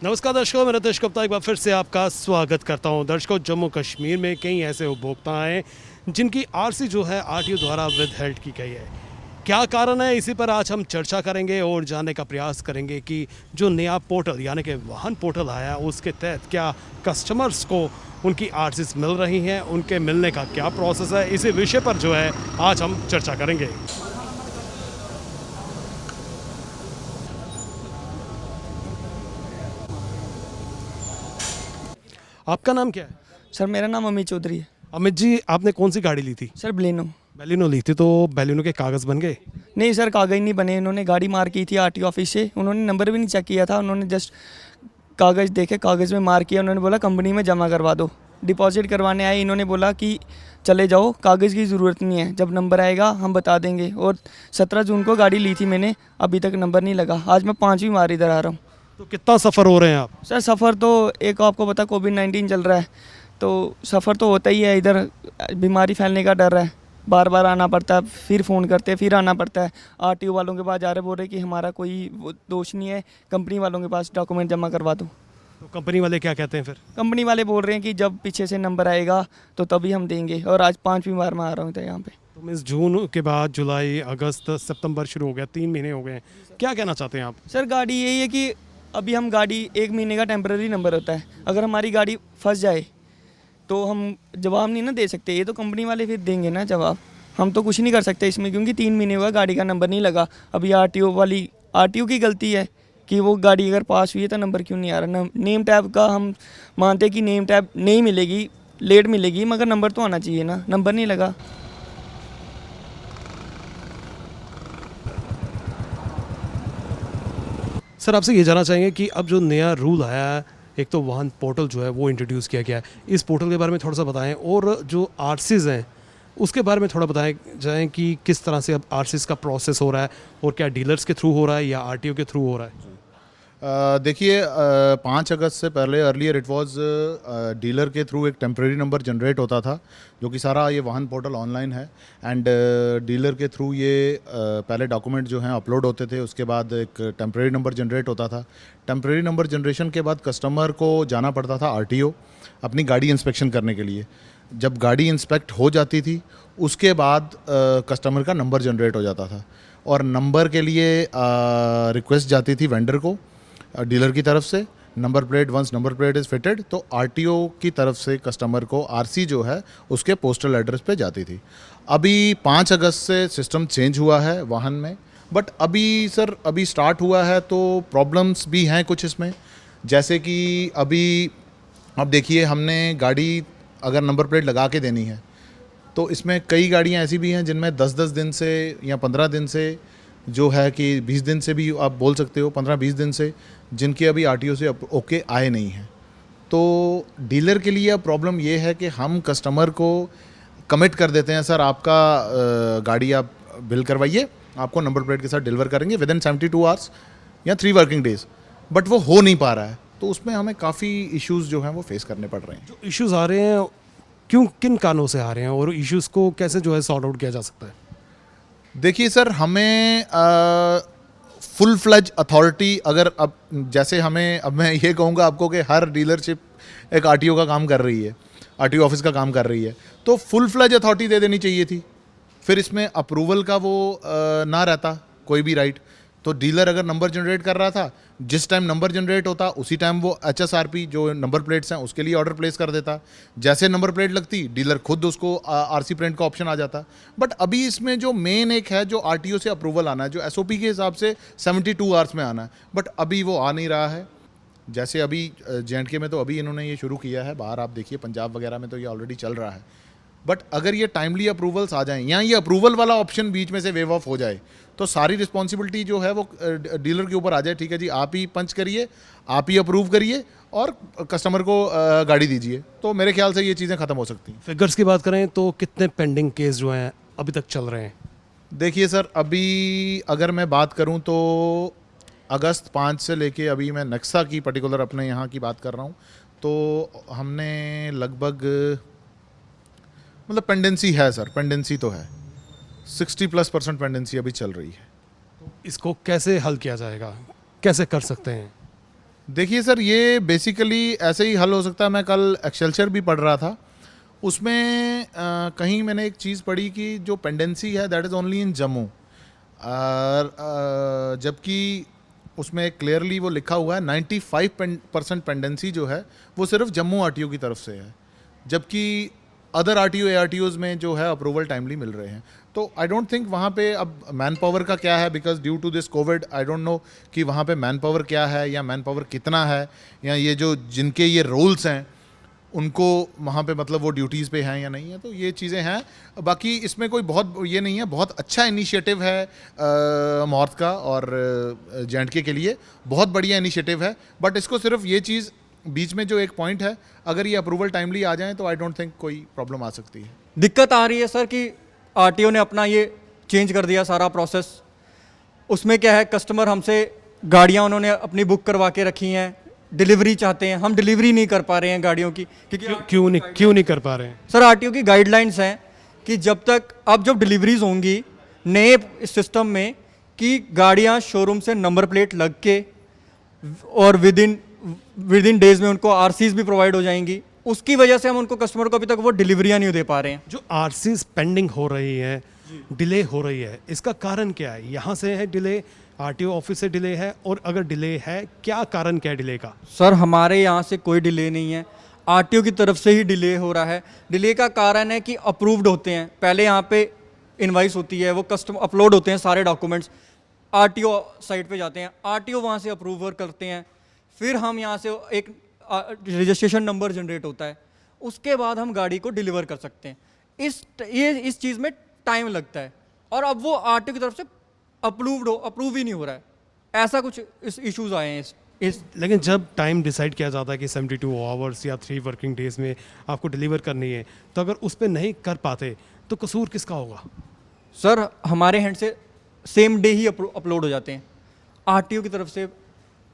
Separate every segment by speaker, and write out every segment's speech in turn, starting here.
Speaker 1: नमस्कार दर्शकों, मैं रितेश गुप्ता एक बार फिर से आपका स्वागत करता हूं। दर्शकों, जम्मू कश्मीर में कई ऐसे उपभोक्ता हैं जिनकी आरसी जो है आरटीओ द्वारा विदहेल्ड की गई है। क्या कारण है, इसी पर आज हम चर्चा करेंगे और जानने का प्रयास करेंगे कि जो नया पोर्टल यानी कि वाहन पोर्टल आया उसके तहत क्या कस्टमर्स को उनकी आरसीज मिल रही हैं, उनके मिलने का क्या प्रोसेस है। इसी विषय पर जो है आज हम चर्चा करेंगे। आपका नाम क्या है?
Speaker 2: सर मेरा नाम अमित चौधरी है।
Speaker 1: अमित जी, आपने कौन सी गाड़ी ली थी?
Speaker 2: Sir Baleno.
Speaker 1: बैलिनो ली थी, तो बैलिनो के कागज़ बन गए?
Speaker 2: नहीं सर, कागज़ नहीं बने। इन्होंने गाड़ी मार की थी आरटीओ ऑफिस से, उन्होंने नंबर भी नहीं चेक किया था। उन्होंने जस्ट कागज़ देखे, कागज़ में मार किया। उन्होंने बोला कंपनी में जमा करवा दो। डिपॉजिट करवाने आए, इन्होंने बोला कि चले जाओ, कागज़ की ज़रूरत नहीं है, जब नंबर आएगा हम बता देंगे। और 17 जून को गाड़ी ली थी मैंने, अभी तक नंबर नहीं लगा। आज मैं 5वीं बार इधर आ रहा हूँ।
Speaker 1: तो कितना सफ़र हो रहे हैं आप?
Speaker 2: सर सफ़र तो एक आपको पता कोविड-19 चल रहा है, तो सफ़र तो होता ही है। इधर बीमारी फैलने का डर है, बार बार आना पड़ता है, फिर फ़ोन करते फिर आना पड़ता है। आरटीओ वालों के पास जा रहे, बोल रहे कि हमारा कोई दोष नहीं है, कंपनी वालों के पास डॉक्यूमेंट जमा करवा दो।
Speaker 1: तो कंपनी वाले क्या कहते हैं फिर?
Speaker 2: कंपनी वाले बोल रहे हैं कि जब पीछे से नंबर आएगा तो तभी हम देंगे। और आज 5वीं बार मैं आ रहा हूँ यहाँ पे।
Speaker 1: तो मीन्स जून के बाद जुलाई, अगस्त, सितंबर शुरू हो गया, 3 महीने हो गए हैं। क्या कहना चाहते हैं आप?
Speaker 2: सर गाड़ी यही है कि अभी हम गाड़ी 1 महीने का टेम्पररी नंबर होता है, अगर हमारी गाड़ी फंस जाए तो हम जवाब नहीं ना दे सकते। ये तो कंपनी वाले फिर देंगे ना जवाब, हम तो कुछ नहीं कर सकते इसमें, क्योंकि 3 महीने हुआ गाड़ी का नंबर नहीं लगा। अभी आरटीओ की गलती है कि वो गाड़ी अगर पास हुई है तो नंबर क्यों नहीं आ रहा। नेम टैब का हम मानते हैं कि नेम टैब नहीं मिलेगी, लेट मिलेगी, मगर नंबर तो आना चाहिए ना, नंबर नहीं लगा।
Speaker 1: सर, आपसे ये जानना चाहेंगे कि अब जो नया रूल आया है, एक तो वाहन पोर्टल जो है वो इंट्रोड्यूस किया गया है, इस पोर्टल के बारे में थोड़ा सा बताएं। और जो आरसीज हैं उसके बारे में थोड़ा बताएं जाएँ कि किस तरह से अब आरसीज का प्रोसेस हो रहा है, और क्या डीलर्स के थ्रू हो रहा है या आरटीओ के थ्रू हो रहा है?
Speaker 3: देखिए, 5 अगस्त से पहले अर्लियर इट वाज डीलर के थ्रू एक टेम्प्रेरी नंबर जनरेट होता था, जो कि सारा ये वाहन पोर्टल ऑनलाइन है। एंड डीलर के थ्रू ये पहले डॉक्यूमेंट जो हैं अपलोड होते थे, उसके बाद एक टेम्प्रेरी नंबर जनरेट होता था। टेम्प्रेरी नंबर जनरेशन के बाद कस्टमर को जाना पड़ता था आरटीओ अपनी गाड़ी इंस्पेक्शन करने के लिए। जब गाड़ी इंस्पेक्ट हो जाती थी उसके बाद कस्टमर का नंबर जनरेट हो जाता था, और नंबर के लिए रिक्वेस्ट जाती थी वेंडर को डीलर की तरफ से। Number plate, once number plate is fitted, तो आरटीओ की तरफ से कस्टमर को आरसी जो है उसके पोस्टल एड्रेस पे जाती थी। अभी 5 अगस्त से सिस्टम चेंज हुआ है वाहन में, बट अभी स्टार्ट हुआ है तो प्रॉब्लम्स भी हैं कुछ इसमें। जैसे कि अभी अब देखिए, हमने गाड़ी अगर नंबर प्लेट लगा के देनी है तो इसमें कई गाड़ियाँ ऐसी भी हैं जिनमें 10-10 दिन से या 15 दिन से, जो है कि 20 दिन से भी आप बोल सकते हो, 15-20 दिन से, जिनके अभी आरटीओ से ओके आए नहीं हैं। तो डीलर के लिए अब प्रॉब्लम ये है कि हम कस्टमर को कमिट कर देते हैं, सर आपका गाड़ी आप बिल करवाइए, आपको नंबर प्लेट के साथ डिलीवर करेंगे विद इन 72 आवर्स या 3 वर्किंग डेज, बट वो हो नहीं पा रहा है। तो उसमें हमें काफ़ी इश्यूज़ जो हैं वो फेस करने पड़ रहे हैं।
Speaker 1: जो इश्यूज़ आ रहे हैं, क्यों, किन कारणों से आ रहे हैं, और इश्यूज़ को कैसे जो है सॉर्ट आउट किया जा सकता है?
Speaker 3: देखिए सर, हमें फुल फ्लज अथॉरिटी, अगर अब जैसे हमें, अब मैं ये कहूँगा आपको कि हर डीलरशिप एक आरटीओ का काम कर रही है, आरटीओ ऑफिस का काम कर रही है, तो फुल फ्लज अथॉरिटी दे देनी चाहिए थी। फिर इसमें अप्रूवल का वो ना रहता कोई भी राइट। तो डीलर अगर नंबर जनरेट कर रहा था, जिस टाइम नंबर जनरेट होता उसी टाइम वो एचएसआरपी जो नंबर प्लेट्स हैं उसके लिए ऑर्डर प्लेस कर देता। जैसे नंबर प्लेट लगती, डीलर खुद उसको आरसी प्रिंट का ऑप्शन आ जाता। बट अभी इसमें जो मेन एक है, जो आरटीओ से अप्रूवल आना है, जो एसओपी के हिसाब से 72 आवर्स में आना है, बट अभी वो आ नहीं रहा है। जैसे अभी जेएंडके में तो अभी इन्होंने ये शुरू किया है, बाहर आप देखिए पंजाब वगैरह में तो ये ऑलरेडी चल रहा है। बट अगर ये टाइमली अप्रूवल्स आ जाएं, या ये अप्रूवल वाला ऑप्शन बीच में से वेव ऑफ हो जाए, तो सारी रिस्पॉन्सिबिलिटी जो है वो डीलर के ऊपर आ जाए। ठीक है जी, आप ही पंच करिए, आप ही अप्रूव करिए और कस्टमर को गाड़ी दीजिए, तो मेरे ख्याल से ये चीज़ें ख़त्म हो सकती हैं।
Speaker 1: फिगर्स की बात करें तो कितने पेंडिंग केस जो हैं अभी तक चल रहे हैं?
Speaker 3: देखिए सर, अभी अगर मैं बात करूं तो अगस्त 5 से लेके अभी मैं नक्सा की पर्टिकुलर अपने यहाँ की बात कर रहा हूँ, तो हमने लगभग, मतलब पेंडेंसी है सर, पेंडेंसी तो है, 60+ % पेंडेंसी अभी चल रही है।
Speaker 1: इसको कैसे हल किया जाएगा, कैसे कर सकते हैं?
Speaker 3: देखिए सर, ये बेसिकली ऐसे ही हल हो सकता है। मैं कल एक्सेलसियर भी पढ़ रहा था, उसमें कहीं मैंने एक चीज़ पढ़ी कि जो पेंडेंसी है that is only in Jammu, जबकि उसमें क्लियरली वो लिखा हुआ है 95% पेंडेंसी जो है वो सिर्फ जम्मू आरटीओ की तरफ से है, जबकि अदर आरटीओ एआरटीओज में जो है अप्रूवल टाइमली मिल रहे हैं। तो आई डोंट थिंक वहाँ पे अब मैन पावर का क्या है, because due to this covid I don't know कि वहाँ पे मैन पावर क्या है या मैन पावर कितना है, या ये जो जिनके ये रोल्स हैं उनको वहाँ पे मतलब वो ड्यूटीज़ पे हैं या नहीं है। तो ये चीज़ें हैं। बाकी इसमें कोई बहुत ये नहीं है, बहुत अच्छा इनिशिएटिव है मॉर्थ का और जे के लिए बहुत बढ़िया इनिशिएटिव है। बट इसको सिर्फ ये चीज़ बीच में जो एक पॉइंट है, अगर ये अप्रूवल टाइमली आ जाए तो आई डोंट थिंक कोई प्रॉब्लम आ सकती है।
Speaker 4: दिक्कत आ रही है सर कि आरटीओ ने अपना ये चेंज कर दिया सारा प्रोसेस। उसमें क्या है, कस्टमर हमसे गाड़ियाँ उन्होंने अपनी बुक करवा के रखी हैं, डिलीवरी चाहते हैं, हम डिलीवरी नहीं कर पा रहे हैं गाड़ियों की, क्योंकि
Speaker 1: क्यों नहीं कर पा रहे हैं?
Speaker 4: सर आरटीओ की गाइडलाइंस हैं कि जब डिलीवरीज होंगी नए सिस्टम में, कि गाड़ियाँ शोरूम से नंबर प्लेट लग के और विद इन डेज में उनको आरसीज भी प्रोवाइड हो जाएंगी। उसकी वजह से हम उनको कस्टमर को अभी तक वो डिलीवरियाँ नहीं दे पा रहे हैं।
Speaker 1: जो आरसीज पेंडिंग हो रही है, डिले हो रही है, इसका कारण क्या है? यहाँ से है डिले, आरटीओ ऑफिस से डिले है, और अगर डिले है क्या कारण क्या है डिले का?
Speaker 4: सर हमारे यहाँ से कोई डिले नहीं है, आरटीओ की तरफ से ही डिले हो रहा है। डिले का कारण है कि अप्रूव्ड होते हैं, पहले यहाँ पे इनवाइस होती है, वो कस्टम अपलोड होते हैं सारे डॉक्यूमेंट्स, आरटीओ साइट पे जाते हैं, आरटीओ वहाँ से अप्रूवर करते हैं, फिर हम यहाँ से एक रजिस्ट्रेशन नंबर जनरेट होता है, उसके बाद हम गाड़ी को डिलीवर कर सकते हैं। इस चीज़ में टाइम लगता है, और अब वो आरटीओ की तरफ से अप्रूव ही नहीं हो रहा है। ऐसा कुछ इश्यूज आए हैं इस
Speaker 1: लेकिन जब टाइम डिसाइड किया जाता है कि 72 आवर्स या 3 वर्किंग डेज में आपको डिलीवर करनी है, तो अगर उस पर नहीं कर पाते तो कसूर किसका होगा?
Speaker 4: सर हमारे हैंड से सेम डे ही अपलोड हो जाते हैं, आरटीओ की तरफ से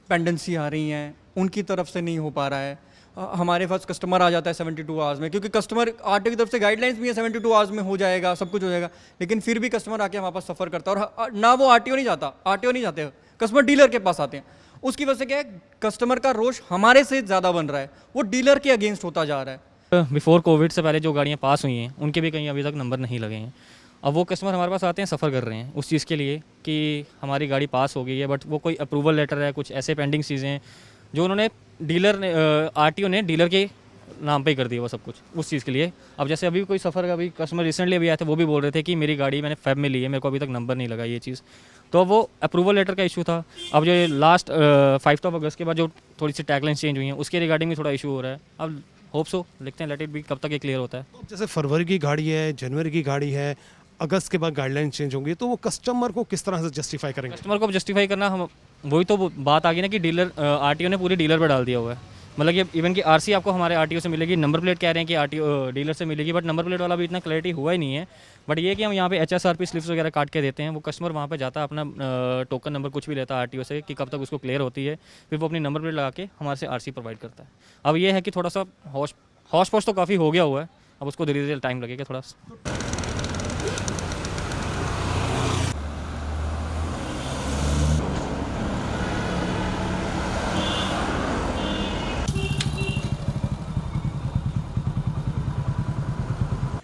Speaker 4: पेंडेंसी आ रही हैं, उनकी तरफ से नहीं हो पा रहा है। हमारे पास कस्टमर आ जाता है 72 आवर्स में, क्योंकि कस्टमर आरटीओ की तरफ से गाइडलाइंस भी है 72 आवर्स में हो जाएगा, सब कुछ हो जाएगा, लेकिन फिर भी कस्टमर आके हमारे पास सफ़र करता है, और ना वो आरटीओ नहीं जाते, कस्टमर डीलर के पास आते हैं। उसकी वजह से क्या है, कस्टमर का रोष हमारे से ज़्यादा बन रहा है, वो डीलर के अगेंस्ट होता जा रहा है।
Speaker 5: बिफोर कोविड से पहले जो गाड़ियाँ पास हुई हैं उनके भी कहीं अभी तक नंबर नहीं लगे हैं। अब वो कस्टमर हमारे पास आते हैं, सफ़र कर रहे हैं उस चीज़ के लिए कि हमारी गाड़ी पास हो गई है, बट वो कोई अप्रूवल लेटर है, कुछ ऐसे पेंडिंग चीज़ें हैं जो उन्होंने आरटीओ ने डीलर के नाम पे ही कर दिया वो सब कुछ उस चीज़ के लिए। अब जैसे अभी कोई सफ़र का, अभी कस्टमर रिसेंटली अभी आए थे, वो भी बोल रहे थे कि मेरी गाड़ी मैंने फेब में ली है, मेरे को अभी तक नंबर नहीं लगा ये चीज़, तो वो अप्रूवल लेटर का इशू था। अब जो लास्ट 5 अगस्त के बाद जो थोड़ी सी टैगलाइन चेंज हुई हैं उसके रिगार्डिंग भी थोड़ा इशू हो रहा है। अब होप सो, लिखते हैं, लेट इट बी, कब तक ये क्लियर होता है।
Speaker 1: जैसे फरवरी की गाड़ी है, जनवरी की गाड़ी है, अगस्त के बाद गाइडलाइन चेंज होंगी, तो वो कस्टमर को किस तरह से जस्टिफाई करेंगे?
Speaker 5: कस्टमर को जस्टिफाई करना, हम वही तो बात आ गई ना कि डीलर आरटीओ ने पूरी डीलर पर डाल दिया हुआ है। मतलब कि इवन की आरसी आपको हमारे आरटीओ से मिलेगी, नंबर प्लेट कह रहे हैं कि आरटीओ डीलर से मिलेगी, बट नंबर प्लेट वाला भी इतना क्लैरिटी हुआ ही नहीं है। बट ये कि हम यहाँ पे एचएसआरपी स्लिप्स वगैरह काट के देते हैं, वो कस्टमर वहाँ पे जाता है, अपना टोकन नंबर कुछ भी लेता है आरटीओ से कि कब तक उसको क्लियर होती है, फिर वो अपनी नंबर प्लेट लगा के हमारे से आरसी प्रोवाइड करता है। अब ये है कि थोड़ा सा हौश पौश तो काफ़ी हो गया हुआ है, अब उसको धीरे धीरे टाइम लगेगा थोड़ा।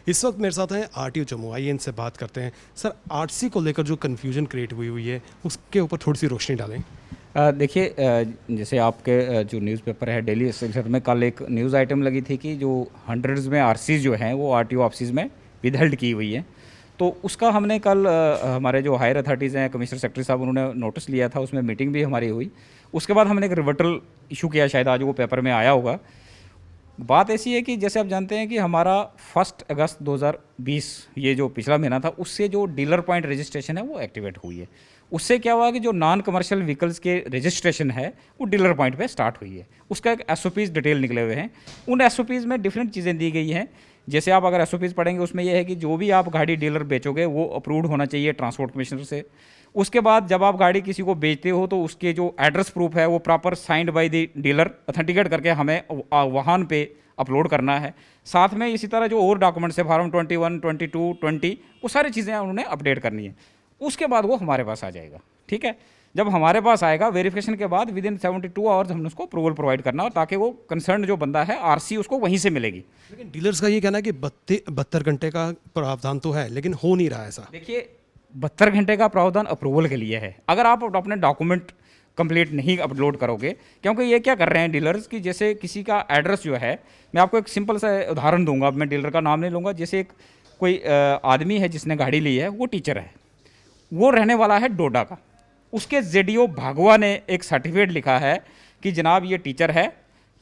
Speaker 1: इस वक्त मेरे साथ हैं आरटीओ जम्मू, आइए इनसे बात करते हैं। सर, आरसी को लेकर जो कन्फ्यूजन क्रिएट हुई है उसके ऊपर थोड़ी सी रोशनी डालें।
Speaker 6: देखिए, जैसे आपके जो न्यूज़पेपर है डेली एक्सेलसियर में कल एक न्यूज़ आइटम लगी थी कि जो हंड्रेड्स में आरसीज जो हैं वो आरटीओ ऑफिस में विदहेल्ड की हुई है। तो उसका हमने कल हमारे जो हायर अथॉरिटीज़ हैं, कमिश्नर सेक्रेटरी साहब, उन्होंने नोटिस लिया था, उसमें मीटिंग भी हमारी हुई। उसके बाद हमने एक रिवर्टल इशू किया, शायद आज वो पेपर में आया होगा। बात ऐसी है कि जैसे आप जानते हैं कि हमारा 1 अगस्त 2020 ये जो पिछला महीना था, उससे जो डीलर पॉइंट रजिस्ट्रेशन है वो एक्टिवेट हुई है। उससे क्या हुआ कि जो नॉन कमर्शियल व्हीकल्स के रजिस्ट्रेशन है वो डीलर पॉइंट पे स्टार्ट हुई है। उसका एक एसओपीज़ डिटेल निकले हुए हैं, उन एसओपीज़ में डिफरेंट चीज़ें दी गई हैं। जैसे आप अगर एसओपीज़ पढ़ेंगे उसमें यह है कि जो भी आप गाड़ी डीलर बेचोगे वो अप्रूव्ड होना चाहिए ट्रांसपोर्ट कमिश्नर से। उसके बाद जब आप गाड़ी किसी को बेचते हो तो उसके जो एड्रेस प्रूफ है वो proper signed by the dealer authenticate करके हमें वाहन पे अपलोड करना है। साथ में इसी तरह जो और डॉक्यूमेंट्स है, फॉर्म 21, 22, 20, वो सारी चीज़ें उन्होंने अपडेट करनी है। उसके बाद वो हमारे पास आ जाएगा, ठीक है। जब हमारे पास आएगा वेरिफिकेशन के बाद विद इन 72 आवर्स हमने उसको अप्रूवल प्रोवाइड करना, और ताकि वो कंसर्न जो बंदा है आरसी उसको वहीं से मिलेगी।
Speaker 1: लेकिन डीलर्स का ये कहना है कि 72 घंटे का प्रावधान तो है लेकिन हो नहीं रहा ऐसा।
Speaker 6: देखिए 72 घंटे का प्रावधान अप्रूवल के लिए है। अगर आप अपने डॉक्यूमेंट कंप्लीट नहीं अपलोड करोगे, क्योंकि ये क्या कर रहे हैं डीलर्स कि जैसे किसी का एड्रेस जो है, मैं आपको एक सिंपल सा उदाहरण दूंगा, मैं डीलर का नाम नहीं लूँगा। जैसे एक कोई आदमी है जिसने गाड़ी ली है, वो टीचर है, वो रहने वाला है डोडा का, उसके जेडीओ भागवा ने एक सर्टिफिकेट लिखा है कि जनाब ये टीचर है,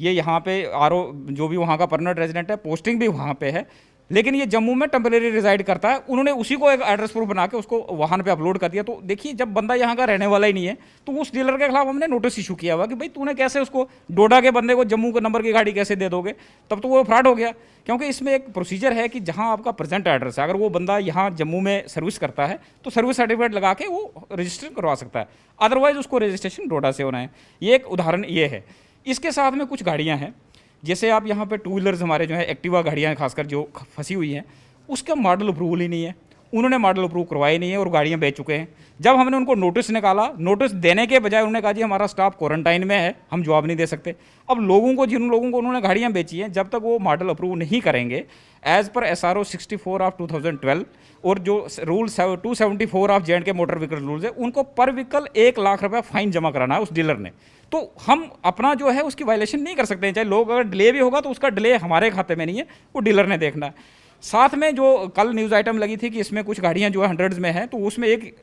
Speaker 6: ये यहाँ पे आरओ जो भी वहाँ का परमानेंट रेजिडेंट है, पोस्टिंग भी वहाँ पे है, लेकिन ये जम्मू में टेम्परेरी रिजाइड करता है। उन्होंने उसी को एक एड्रेस प्रूफ बना के उसको वाहन पे अपलोड कर दिया। तो देखिए जब बंदा यहाँ का रहने वाला ही नहीं है तो उस डीलर के खिलाफ हमने नोटिस इशू किया हुआ कि भाई तूने कैसे उसको डोडा के बंदे को जम्मू के नंबर की गाड़ी कैसे दे दोगे, तब तो वो फ्रॉड हो गया। क्योंकि इसमें एक प्रोसीजर है कि जहाँ आपका प्रेजेंट एड्रेस है, अगर वो बंदा यहाँ जम्मू में सर्विस करता है तो सर्विस सर्टिफिकेट लगा के वो रजिस्टर करवा सकता है, अदरवाइज उसको रजिस्ट्रेशन डोडा से होना है। ये एक उदाहरण ये है। इसके साथ में कुछ गाड़ियाँ हैं, जैसे आप यहाँ पे 2 व्हीलर्स हमारे जो है एक्टिवा गाड़ियाँ हैं खासकर जो फंसी हुई हैं, उसका मॉडल अप्रूवल ही नहीं है, उन्होंने मॉडल अप्रूव करवाई नहीं है और गाड़ियाँ बेच चुके हैं। जब हमने उनको नोटिस निकाला, नोटिस देने के बजाय उन्होंने कहा जी हमारा स्टाफ क्वारंटाइन में है, हम जवाब नहीं दे सकते। अब लोगों को, जिन लोगों को उन्होंने गाड़ियाँ बेची हैं, जब तक वो मॉडल अप्रूव नहीं करेंगे एज पर SRO 64 ऑफ 2012 और जो rule 274 of J&K motor vehicle rules है, उनको पर व्हीकल 1 लाख रुपये फाइन जमा कराना है उस डीलर ने। तो हम अपना जो है उसकी वायलेशन नहीं कर सकते हैं, चाहे लोग अगर डिले भी होगा तो उसका डिले हमारे खाते में नहीं है, वो डीलर ने देखना है। साथ में जो कल न्यूज़ आइटम लगी थी कि इसमें कुछ गाड़ियां जो है 100s में हैं, तो उसमें एक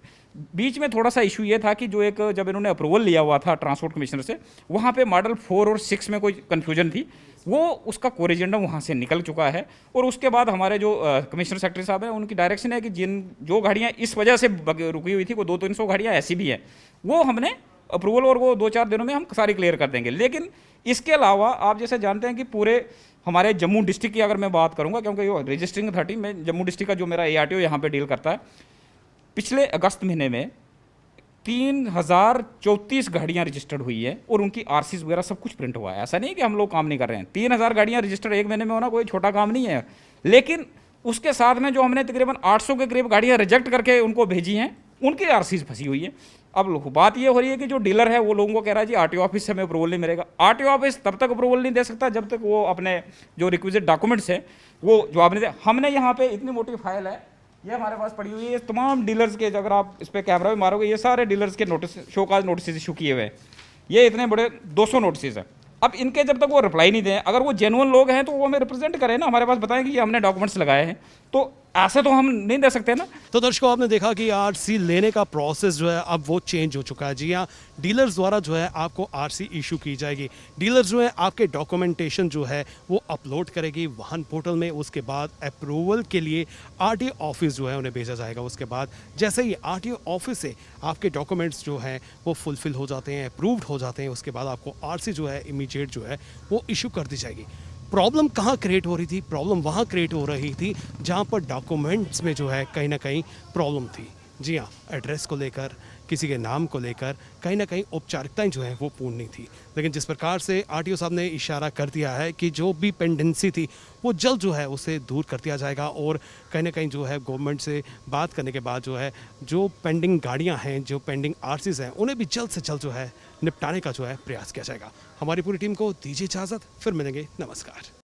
Speaker 6: बीच में थोड़ा सा इशू ये था कि जो एक जब इन्होंने अप्रूवल लिया हुआ था ट्रांसपोर्ट कमिश्नर से, वहाँ पे मॉडल 4 और 6 में कोई कन्फ्यूजन थी, वो उसका कोरिजेंडम वहाँ से निकल चुका है। और उसके बाद हमारे जो कमिश्नर सेक्रेटरी साहब हैं, उनकी डायरेक्शन है कि जो गाड़ियाँ इस वजह से रुकी हुई थी, वो 200-300 गाड़ियाँ ऐसी भी हैं, वो हमने अप्रूवल और वो 2-4 दिनों में हम सारी क्लियर कर देंगे। लेकिन इसके अलावा आप जैसे जानते हैं कि पूरे हमारे जम्मू डिस्ट्रिक्ट की अगर मैं बात करूंगा, क्योंकि ये रजिस्ट्रिंग अथॉरिटी में जम्मू डिस्ट्रिक्ट का जो मेरा ARTO यहाँ पे डील करता है, पिछले अगस्त महीने में 3034 गाड़ियाँ रजिस्टर्ड हुई है और उनकी RCs वगैरह सब कुछ प्रिंट हुआ है। ऐसा नहीं कि हम लोग काम नहीं कर रहे हैं। 3000 गाड़ियाँ रजिस्टर्ड एक महीने में होना कोई छोटा काम नहीं है। लेकिन उसके साथ में जो हमने तकरीबन 800 के करीब गाड़ियाँ रिजेक्ट करके उनको भेजी हैं, उनकी RCs फंसी हुई है। अब बात ये हो रही है कि जो डीलर है वो लोगों को कह रहा है जी RTO ऑफिस से हमें अप्रूवल नहीं मिलेगा। RTO ऑफिस तब तक अप्रूवल नहीं दे सकता जब तक वो अपने जो रिक्विजिट डॉक्यूमेंट्स है वो जवाब नहीं दे। हमने यहाँ पे इतनी मोटी फाइल है, ये हमारे पास पड़ी हुई है, तमाम डीलर्स के, अगर आप इस पर कैमरा भी मारोगे, ये सारे डीलर्स के notice, show cause notice issue किए हुए हैं। ये इतने बड़े 200 नोटिस हैं। अब इनके जब तक वो रिप्लाई नहीं दें, अगर वो जेन्युइन लोग हैं तो वो हमें रिप्रेजेंट करें ना, हमारे पास बताएं कि ये हमने डॉक्यूमेंट्स लगाए हैं, तो ऐसे तो हम नहीं दे सकते ना।
Speaker 1: तो दर्शकों आपने देखा कि RC लेने का प्रोसेस जो है अब वो चेंज हो चुका है। जी हाँ, डीलर्स द्वारा जो है आपको RC इशू की जाएगी। डीलर्स जो है आपके डॉक्यूमेंटेशन जो है वो अपलोड करेगी वाहन पोर्टल में। उसके बाद अप्रूवल के लिए RTO ऑफिस जो है उन्हें भेजा जाएगा। उसके बाद जैसे ही RTO ऑफिस से आपके डॉक्यूमेंट्स जो हैं वो फुलफिल हो जाते हैं, अप्रूव्ड हो जाते हैं, उसके बाद आपको RC जो है इमीडिएट जो है वो इशू कर दी जाएगी। प्रॉब्लम कहाँ क्रिएट हो रही थी? प्रॉब्लम वहाँ क्रिएट हो रही थी जहाँ पर डॉक्यूमेंट्स में जो है कहीं ना कहीं प्रॉब्लम थी। जी हाँ, एड्रेस को लेकर, किसी के नाम को लेकर कहीं ना कहीं औपचारिकताएं जो हैं वो पूर्ण नहीं थी। लेकिन जिस प्रकार से RTO साहब ने इशारा कर दिया है कि जो भी पेंडेंसी थी वो जल्द जो है उसे दूर कर दिया जाएगा और कहीं ना कहीं जो है गवर्नमेंट से बात करने के बाद जो है जो पेंडिंग गाड़ियाँ हैं, जो पेंडिंग RCs हैं, उन्हें भी जल्द से जल्द जो है निपटाने का जो है प्रयास किया जाएगा। हमारी पूरी टीम को दीजिए इजाज़त, फिर मिलेंगे, नमस्कार।